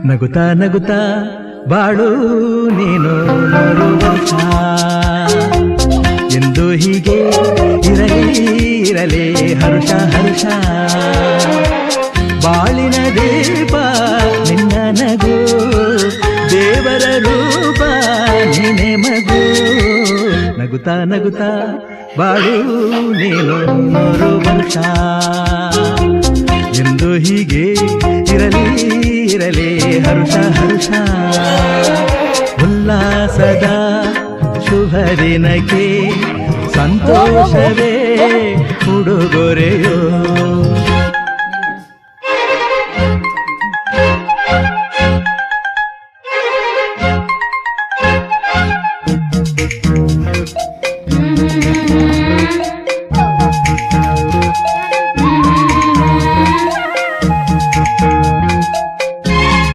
ನಗುತ್ತಾ ನಗುತ್ತಾ ಬಾಳು ನೀನು 100 ವರ್ಷ ಎಂದು ಹೀಗೆ ಇರಲಿ ಇರಲಿ ಹರುಷ ಹರುಷ ಬಾಳಿನ ದೀಪ ನಿನ್ನ ನಗು ದೇವರ ರೂಪ ನೀನೆ ಮಗು ನಗುತ್ತಾ ನಗುತ್ತಾ ಬಾಳು ನೀನು 100 ವರ್ಷ ಎಂದು ಹೀಗೆ ಇರಲಿ ಇರಲಿ ಹರುಷ ಹರುಷ ಉಲ್ಲಾಸದ ಶುಭ ದಿನಕ್ಕೆ ಸಂತೋಷವೇ ಉಡುಗೊರೆಯೋ